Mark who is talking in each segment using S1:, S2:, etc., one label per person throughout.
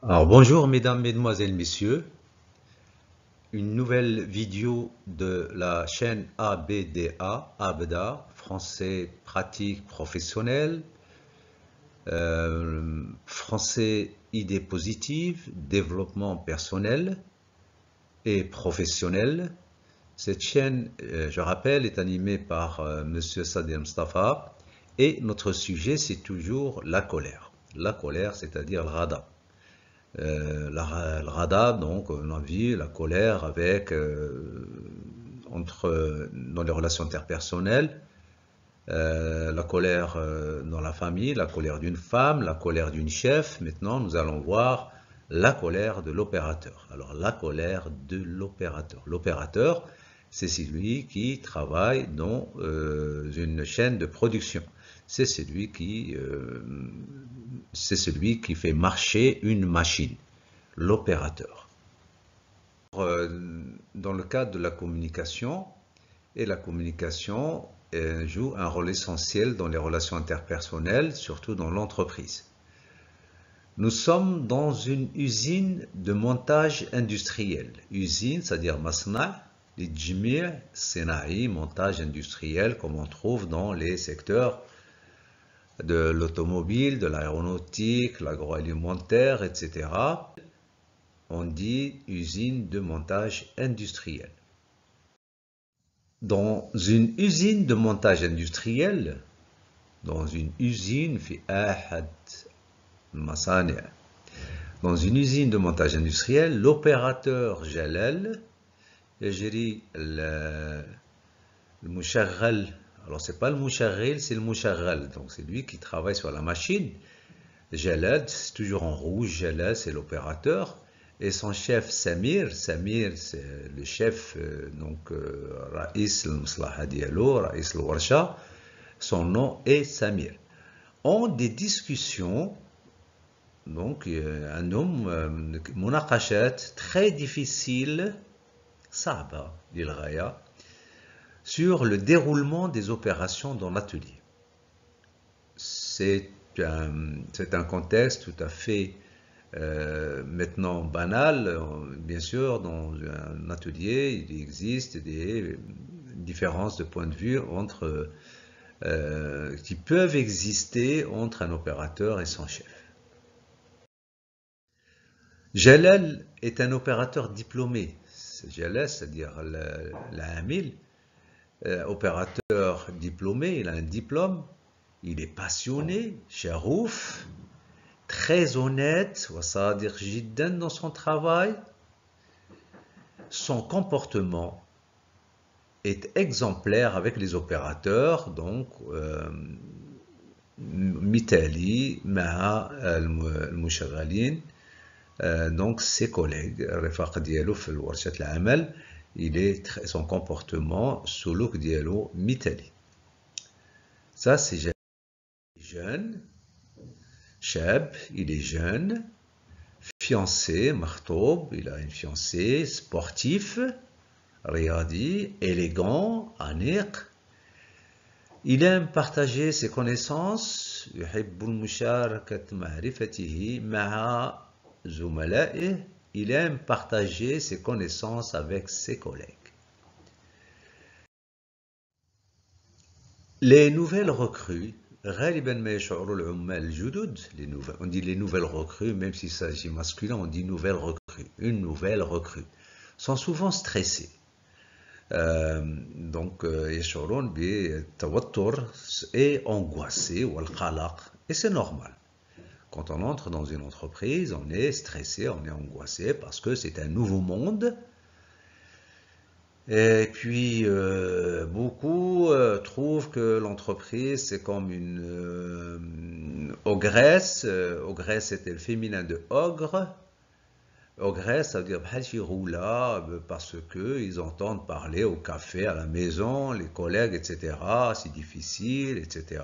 S1: Alors bonjour mesdames, mesdemoiselles, messieurs. Une nouvelle vidéo de la chaîne ABDA, français pratique professionnelle, français idées positives, développement personnel et professionnel. Cette chaîne, je rappelle, est animée par Monsieur Sadir Mustafa et notre sujet c'est toujours la colère. La colère, c'est-à-dire le rada. Le rada, donc on a vu la colère avec dans les relations interpersonnelles, la colère dans la famille, la colère d'une femme, la colère d'une chef. Maintenant, nous allons voir la colère de l'opérateur. Alors, la colère de l'opérateur. L'opérateur, c'est celui qui travaille dans une chaîne de production. C'est celui qui fait marcher une machine, l'opérateur. Dans le cadre de la communication, et la communication joue un rôle essentiel dans les relations interpersonnelles, surtout dans l'entreprise. Nous sommes dans une usine de montage industriel. Usine, c'est-à-dire masna, l'ijmi', sénaï, montage industriel, comme on trouve dans les secteurs de l'automobile, de l'aéronautique, l'agroalimentaire, etc. On dit usine de montage industriel. Dans une usine de montage industriel, dans une usine dans une usine de montage industriel, l'opérateur Jalal يجري المشغل. Alors c'est pas le moucharril, c'est le moucharral. Donc c'est lui qui travaille sur la machine. Jalal, c'est toujours en rouge. Jalal, c'est l'opérateur. Et son chef Samir, c'est le chef, donc Raïs al-Maslaha dialo, Raïs al-Warsha, son nom est Samir. En des discussions, donc un homme, munaqashat très difficile, صعبة للغاية, sur le déroulement des opérations dans l'atelier. C'est un contexte tout à fait maintenant banal. Bien sûr, dans un atelier, il existe des différences de point de vue qui peuvent exister entre un opérateur et son chef. Jalal est un opérateur diplômé. Jalal, c'est-à-dire l'amil, opérateur diplômé, il a un diplôme, il est passionné, charouf, très honnête, wasadir jiddan dans son travail. Son comportement est exemplaire avec les opérateurs, donc mitali ma'a al-mushaghalin, donc ses collègues, rifaq dialo fil warshat al-amal, son comportement suluk dialo mitali. Ça c'est jeune, shab, il est jeune, fiancé, makhtoub, il a une fiancée, sportif, riyadi, élégant, aniq. Il aime partager ses connaissances, يحب المشاركة معرفته مع زملائه. Il aime partager ses connaissances avec ses collègues. Les nouvelles recrues, غالبا ما يشعر العمال الجدد, on dit les nouvelles recrues, même s'il s'agit masculin, on dit nouvelle recrue, une nouvelle recrue, sont souvent stressés. Donc يشعرون بالتوتر et angoissés والقلق, et c'est normal. Quand on entre dans une entreprise, on est stressé, on est angoissé parce que c'est un nouveau monde. Et puis, beaucoup trouvent que l'entreprise, c'est comme une ogresse. Ogresse, c'était le féminin de ogre. Ogresse, ça veut dire bhachi roula, parce qu'ils entendent parler au café, à la maison, les collègues, etc. C'est difficile, etc.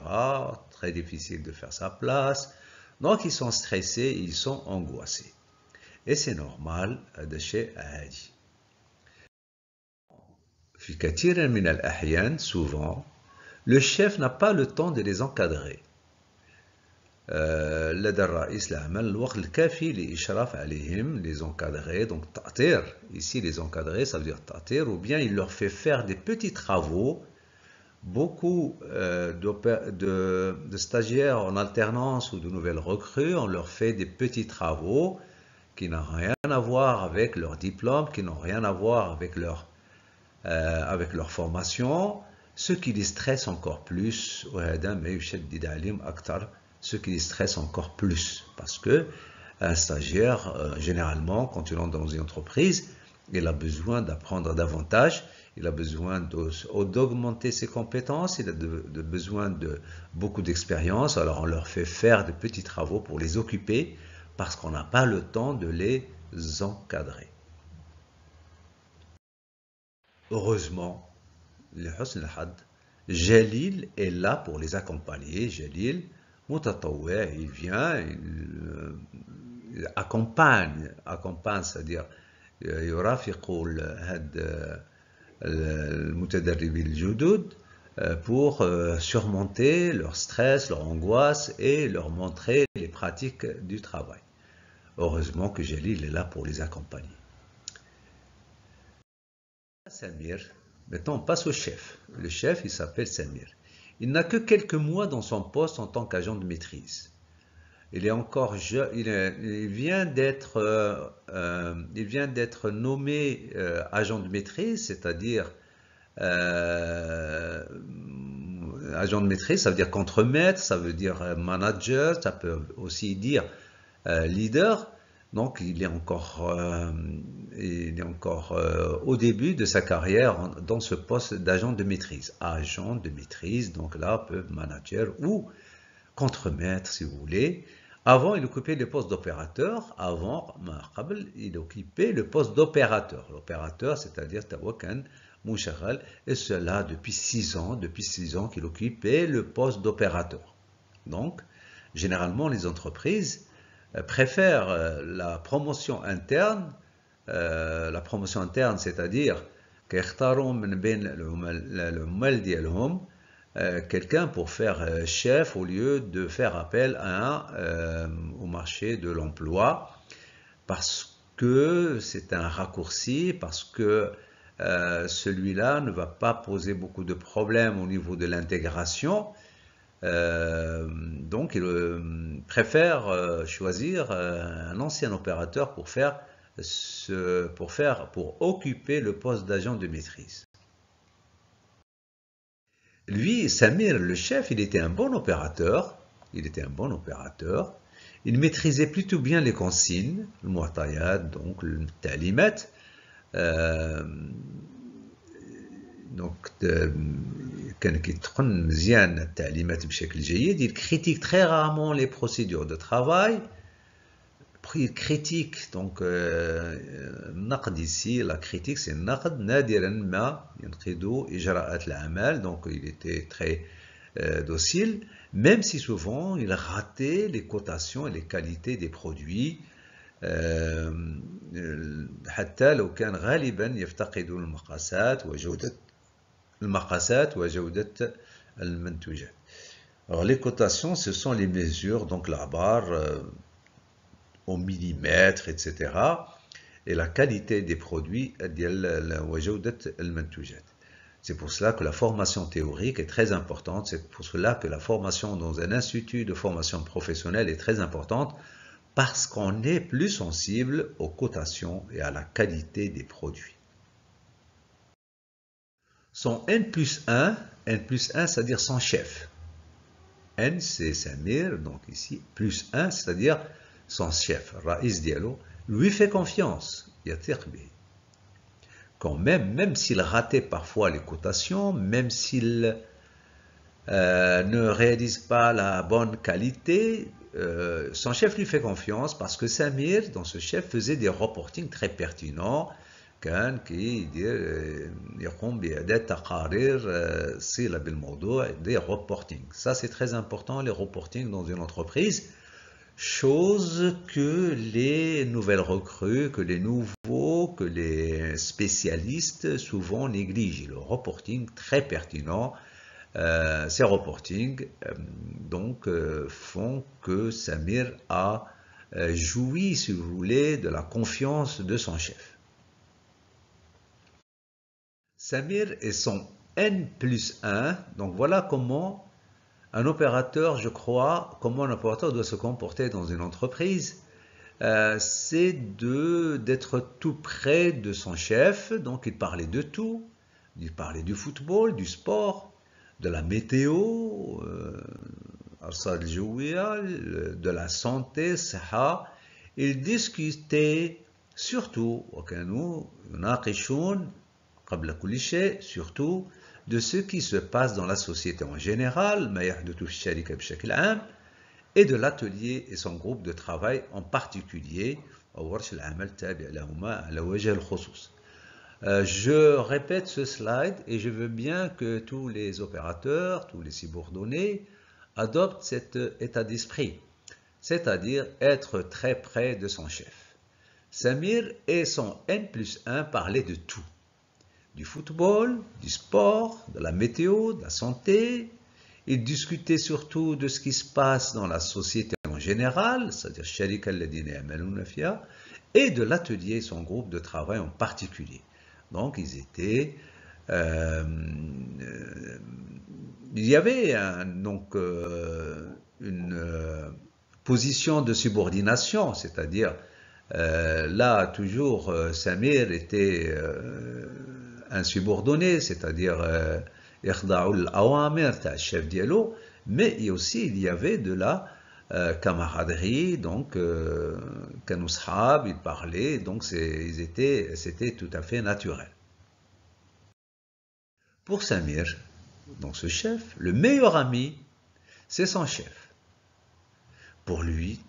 S1: Très difficile de faire sa place. Donc, ils sont stressés, ils sont angoissés. Et c'est normal de chez Ahadi. في كثير من الأحيان, souvent, le chef n'a pas le temps de les encadrer. لدى الرئيس العمل الوقت الكافي لإشراف عليهم les encadrer donc تأطير ici les encadrer ça veut dire تأطير ou bien il leur fait faire des petits travaux. Beaucoup de stagiaires en alternance ou de nouvelles recrues, on leur fait des petits travaux qui n'ont rien à voir avec leur diplôme, qui n'ont rien à voir avec leur formation, ce qui les stresse encore plus, ce qui les stresse encore plus, parce que un stagiaire, généralement, quand il entre dans une entreprise, il a besoin d'apprendre davantage, il a besoin d'augmenter ses compétences, il a besoin de beaucoup d'expérience, alors on leur fait faire de petits travaux pour les occuper, parce qu'on n'a pas le temps de les encadrer. Heureusement, Jalil est là pour les accompagner. Jalil, il vient, il accompagne, c'est-à-dire يرافق المتدربين الجدد pour surmonter leur stress, leur angoisse et leur montrer les pratiques du travail. Heureusement que Jalil est là pour les accompagner. Samir, maintenant on passe au chef. Le chef, il s'appelle Samir. Il n'a que quelques mois dans son poste en tant qu'agent de maîtrise. Il est encore jeune, il vient d'être nommé agent de maîtrise, c'est-à-dire agent de maîtrise, ça veut dire contremaître, ça veut dire manager, ça peut aussi dire leader. Donc il est encore au début de sa carrière dans ce poste d'agent de maîtrise. Agent de maîtrise, donc là peut manager ou contremaître si vous voulez. Avant, il occupait le poste d'opérateur. Avant, il occupait le poste d'opérateur. L'opérateur, c'est-à-dire Tawakan Moucharal, et cela depuis 6 ans. Depuis 6 ans qu'il occupait le poste d'opérateur. Donc, généralement, les entreprises préfèrent la promotion interne. La promotion interne, c'est-à-dire qu'يختاروا من بين العمال ديالهم quelqu'un pour faire chef au lieu de faire appel au marché de l'emploi parce que c'est un raccourci, parce que celui-là ne va pas poser beaucoup de problèmes au niveau de l'intégration. Donc il préfère choisir un ancien opérateur pour occuper le poste d'agent de maîtrise. Lui, Samir, le chef, il était un bon opérateur. Il maîtrisait plutôt bien les consignes, le mu'tayat, donc le talimat. Donc, كان كيتقن مزيان التعليمات بشكل جيد. Il critique très rarement les procédures de travail. Il critique, donc النقد ici, la critique c'est النقد نادرا ما ينقد إجراءات العمل, donc il était très docile, même si souvent il ratait les cotations et les qualités des produits. حتى لو كان غالبا يفتقد المقاسات وجودة المنتوجات. Alors les cotations, ce sont les mesures, donc la barre au millimètre, etc. Et la qualité des produits, c'est pour cela que la formation théorique est très importante, c'est pour cela que la formation dans un institut de formation professionnelle est très importante, parce qu'on est plus sensible aux cotations et à la qualité des produits. Son N+1, c'est-à-dire son chef. N, c'est Samir, donc ici, plus 1, c'est-à-dire son chef, Raïs Diallo, lui fait confiance. Quand même s'il ratait parfois les cotations, même s'il ne réalise pas la bonne qualité, son chef lui fait confiance parce que Samir, dans ce chef, faisait des reportings très pertinents. كان يقوم بإعداد تقارير صلة بالموضوع, des reportings. Ça, c'est très important, les reportings dans une entreprise. Chose que les nouvelles recrues, que les nouveaux, que les spécialistes souvent négligent. Le reporting très pertinent ces reportings donc font que Samir a joui, si vous voulez, de la confiance de son chef. Samir est son N+1, donc voilà comment un opérateur, je crois, comment un opérateur doit se comporter dans une entreprise. C'est d'être tout près de son chef, donc il parlait de tout, il parlait du football, du sport, de la météo, de la santé, il discutait surtout, surtout de ce qui se passe dans la société en général, et de l'atelier et son groupe de travail en particulier. Je répète ce slide et je veux bien que tous les opérateurs, tous les subordonnés adoptent cet état d'esprit, c'est-à-dire être très près de son chef. Samir et son N+1 parlaient de tout, du football, du sport, de la météo, de la santé. Ils discutaient surtout de ce qui se passe dans la société en général, c'est-à-dire et de l'atelier et son groupe de travail en particulier. Donc, il y avait une position de subordination, c'est-à-dire là, toujours, Samir était un subordonné, c'est-à-dire chef dialogue, mais aussi il y avait de la camaraderie, donc Kanoushab, ils parlaient, donc c'était tout à fait naturel. Pour Samir, donc ce chef, le meilleur ami, c'est son chef. Pour lui,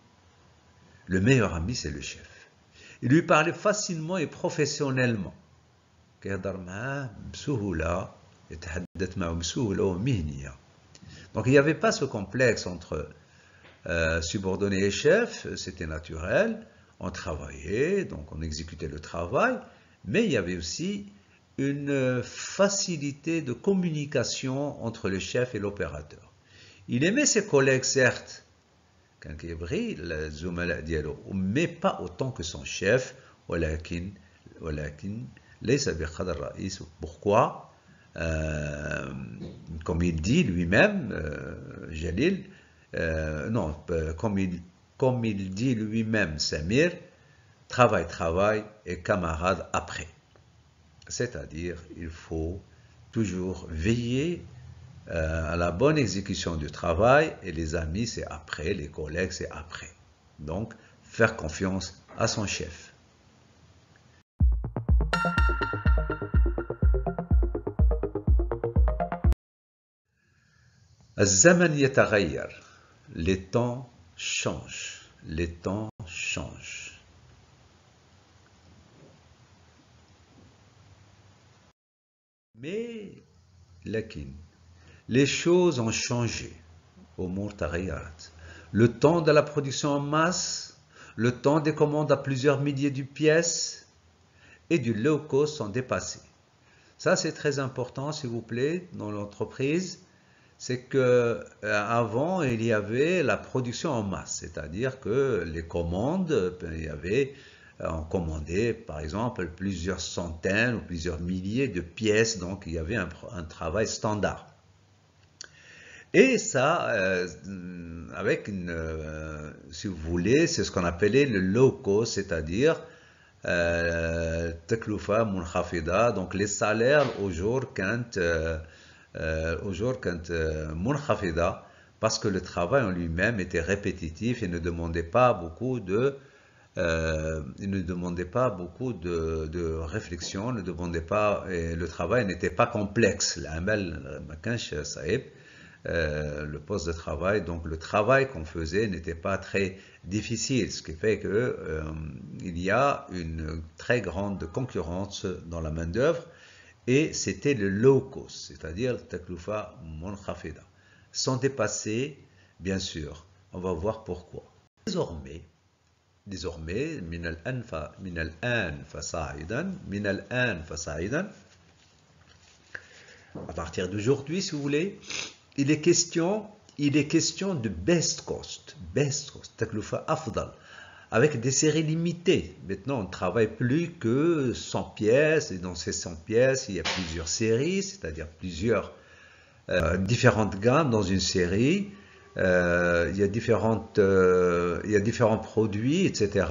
S1: le meilleur ami, c'est le chef. Il lui parlait facilement et professionnellement. Donc il n'y avait pas ce complexe entre subordonné et chef, c'était naturel, on travaillait, donc on exécutait le travail, mais il y avait aussi une facilité de communication entre le chef et l'opérateur. Il aimait ses collègues, certes, mais pas autant que son chef, pourquoi comme il dit lui-même, Jalil, comme il dit lui-même, Samir, travail et camarade après. C'est-à-dire, il faut toujours veiller à la bonne exécution du travail, et les amis, c'est après, les collègues, c'est après. Donc, faire confiance à son chef. الزمن يتغير. Les temps changent. Les temps changent. Mais les choses ont changé. Le temps de la production en masse, le temps des commandes à plusieurs milliers de pièces et du low cost sont dépassés. Ça, c'est très important, s'il vous plaît, dans l'entreprise. C'est que avant il y avait la production en masse, c'est-à-dire que les commandes, on commandait par exemple plusieurs centaines ou plusieurs milliers de pièces, donc il y avait un travail standard. Et ça, avec si vous voulez, c'est ce qu'on appelait le low cost, c'est-à-dire taklufa munkhafida, donc les salaires au jour quand munkhafida, parce que le travail en lui-même était répétitif et ne demandait pas beaucoup de réflexion, le travail n'était pas complexe. Le poste de travail, donc le travail qu'on faisait n'était pas très difficile, ce qui fait que il y a une très grande concurrence dans la main d'œuvre, et c'était le low cost, c'est-à-dire taklufa munkhafida. Sans dépasser, bien sûr, on va voir pourquoi. Désormais, min al-an fasa'idan, À partir d'aujourd'hui, si vous voulez, il est question de best cost, taklufa afdal, avec des séries limitées. Maintenant, on ne travaille plus que 100 pièces, et dans ces 100 pièces, il y a plusieurs séries, c'est-à-dire plusieurs différentes gammes dans une série. Il y a différents produits, etc.,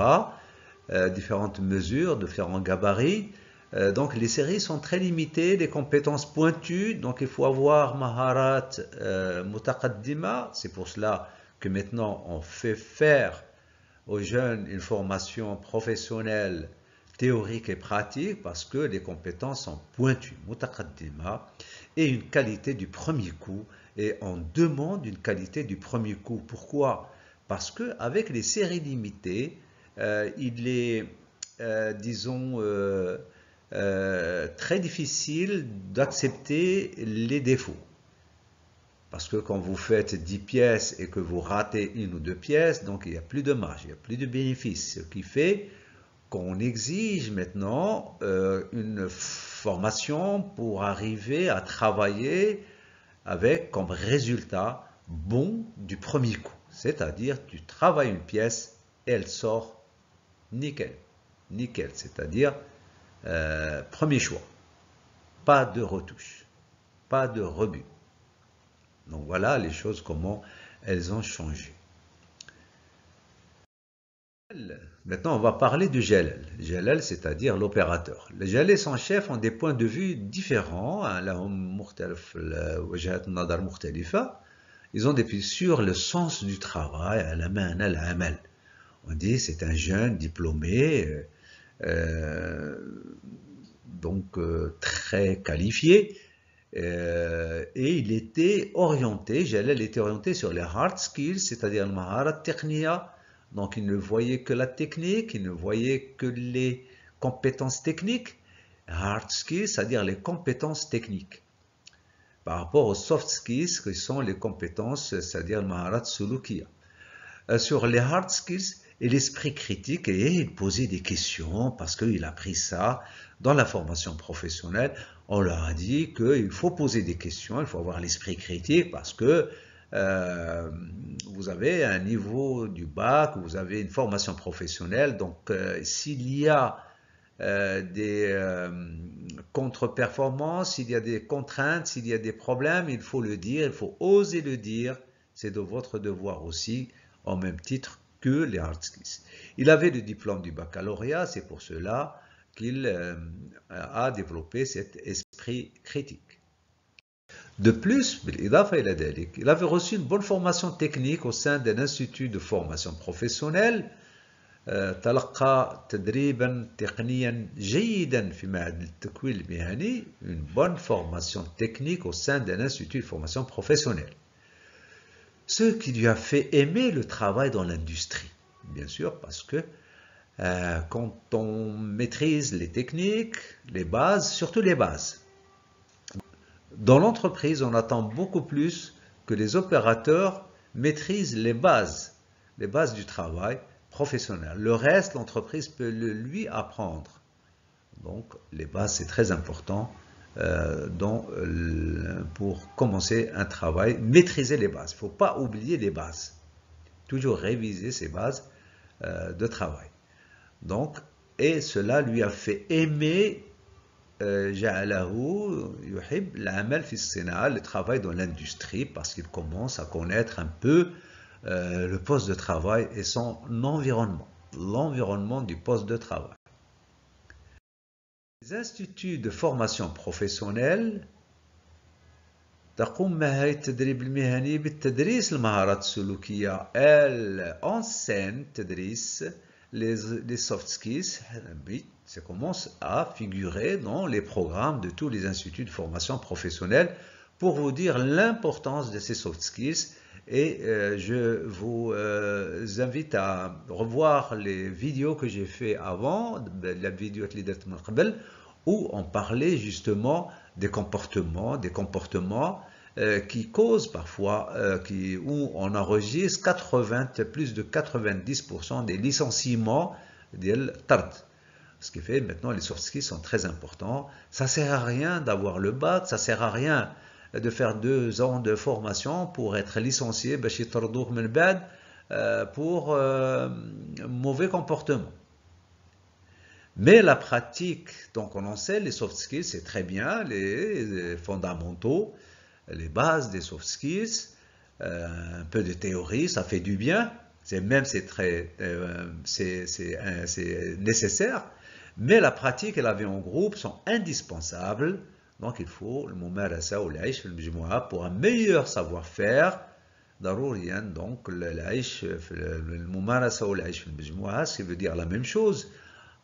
S1: différentes mesures, différents gabarits. Donc les séries sont très limitées, les compétences pointues, donc il faut avoir maharat mutaqaddima. C'est pour cela que maintenant on fait faire aux jeunes une formation professionnelle théorique et pratique parce que les compétences sont pointues, mutaqaddima, et une qualité du premier coup. Et on demande une qualité du premier coup. Pourquoi? Parce qu'avec les séries limitées, il est, disons, très difficile d'accepter les défauts. Parce que quand vous faites 10 pièces et que vous ratez une ou deux pièces, donc il n'y a plus de marge, il n'y a plus de bénéfice. Ce qui fait qu'on exige maintenant une formation pour arriver à travailler avec comme résultat bon du premier coup. C'est-à-dire tu travailles une pièce et elle sort nickel. Nickel, c'est-à-dire premier choix. Pas de retouche, pas de rebut. Donc voilà les choses, comment elles ont changé. Maintenant, on va parler du Jalal. Jalal, c'est-à-dire l'opérateur. Les Jalal et son chef ont des points de vue différents. Ils ont des vues sur le sens du travail. On dit c'est un jeune diplômé, donc très qualifié. Et il était orienté, Jalal était orienté sur les hard skills, c'est-à-dire le maharat techniya. Donc il ne voyait que la technique, il ne voyait que les compétences techniques. Hard skills, c'est-à-dire les compétences techniques. Par rapport aux soft skills, qui sont les compétences, c'est-à-dire le maharat sulukiya. Sur les hard skills, et l'esprit critique, et il posait des questions parce qu'il a pris ça dans la formation professionnelle. On leur a dit qu'il faut poser des questions, il faut avoir l'esprit critique parce que vous avez un niveau du bac, vous avez une formation professionnelle, donc s'il y a des contre-performances, s'il y a des contraintes, s'il y a des problèmes, il faut le dire, il faut oser le dire, c'est de votre devoir aussi, au même titre que les hard skills. Il avait le diplôme du baccalauréat, c'est pour cela qu'il a développé cet esprit critique. De plus, il avait reçu une bonne formation technique au sein d'un institut de formation professionnelle. تلقى تدريبا تقنيا جيدا في معهد التكوين المهني, une bonne formation technique au sein d'un institut de formation professionnelle. Ce qui lui a fait aimer le travail dans l'industrie, bien sûr, parce que quand on maîtrise les techniques, les bases, surtout les bases, dans l'entreprise, on attend beaucoup plus que les opérateurs maîtrisent les bases du travail professionnel. Le reste, l'entreprise peut le lui apprendre. Donc, les bases, c'est très important pour commencer un travail, maîtriser les bases. Il ne faut pas oublier les bases. Toujours réviser ces bases de travail. Donc, et cela lui a fait aimer le travail dans l'industrie parce qu'il commence à connaître un peu le poste de travail et son environnement, l'environnement du poste de travail. Les instituts de formation professionnelle تقوم مهنة التدريب المهني بالتدريس المهارات السلوكية. Elle enseigne تدريس les soft skills. Ça commence à figurer dans les programmes de tous les instituts de formation professionnelle pour vous dire l'importance de ces soft skills. Et je vous invite à revoir les vidéos que j'ai fait avant, la vidéo où on parlait justement des comportements qui causent parfois, où on enregistre plus de 90% des licenciements del tard. Ce qui fait maintenant les soft skills sont très importants. Ça sert à rien d'avoir le bac, ça sert à rien de faire 2 ans de formation pour être licencié pour mauvais comportement. Mais la pratique, donc on en sait, les soft skills, c'est très bien, les fondamentaux, les bases des soft skills, un peu de théorie, ça fait du bien, c'est nécessaire, mais la pratique et la vie en groupe sont indispensables, donc il faut le mumarasa ou l'aish في المجموعة pour un meilleur savoir-faire. ضروريا donc العيش في الممارسة والعيش في المجموعة, ce qui veut dire la même chose.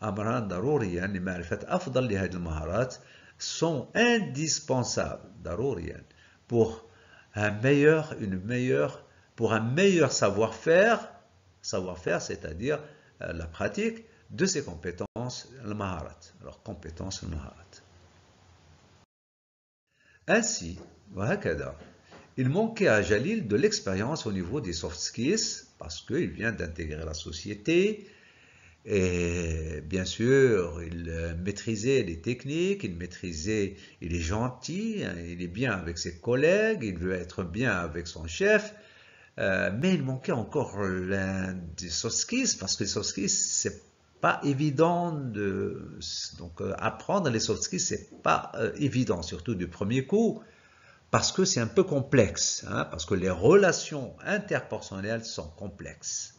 S1: أمران ضروريا لمعرفة أفضل لهذه المهارات sont indispensables ضروريا pour un meilleur savoir-faire, c'est-à-dire la pratique de ces compétences, المهارات. Alors compétences المهارات. Ainsi, وهكذا, il manquait à Jalil de l'expérience au niveau des soft skills parce qu'il vient d'intégrer la société. Et bien sûr, il maîtrisait les techniques, il est gentil, il est bien avec ses collègues, il veut être bien avec son chef, mais il manquait encore des soft skills, parce que les soft skills, c'est pas évident donc apprendre les soft skills, c'est pas évident, surtout du premier coup, parce que c'est un peu complexe, parce que les relations interpersonnelles sont complexes.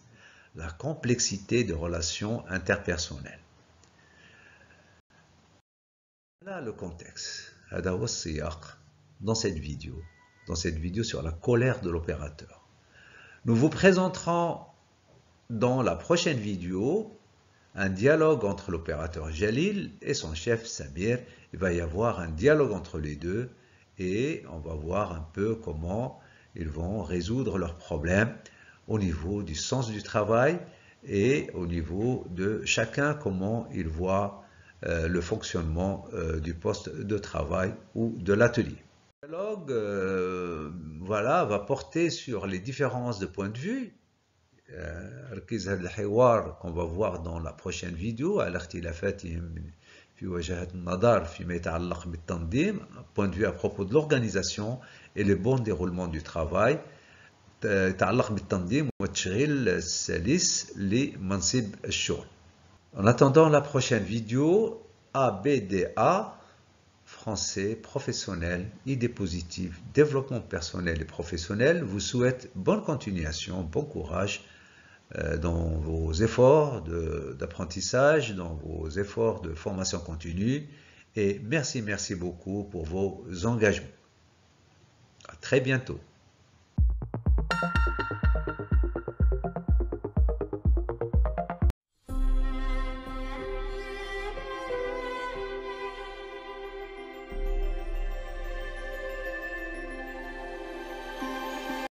S1: La complexité des relations interpersonnelles. Voilà le contexte. Dans cette vidéo sur la colère de l'opérateur. Nous vous présenterons dans la prochaine vidéo un dialogue entre l'opérateur Jalil et son chef Samir. Il va y avoir un dialogue entre les deux et on va voir un peu comment ils vont résoudre leurs problèmes au niveau du sens du travail et au niveau de chacun, comment il voit le fonctionnement du poste de travail ou de l'atelier. Le dialogue voilà, va porter sur les différences de points de vue. Qu'on va voir dans la prochaine vidéo, على اختلافاتهم في وجهة النظر فيما يتعلق بالتنظيم, point de vue à propos de l'organisation et le bon déroulement du travail. يتعلق بالتنظيم والتشغيل السلس لمنصب الشغل. En attendant la prochaine vidéo, ABDA, français, professionnel, idées positives, développement personnel et professionnel, vous souhaite bonne continuation, bon courage dans vos efforts d'apprentissage, dans vos efforts de formation continue, et merci beaucoup pour vos engagements. À très bientôt.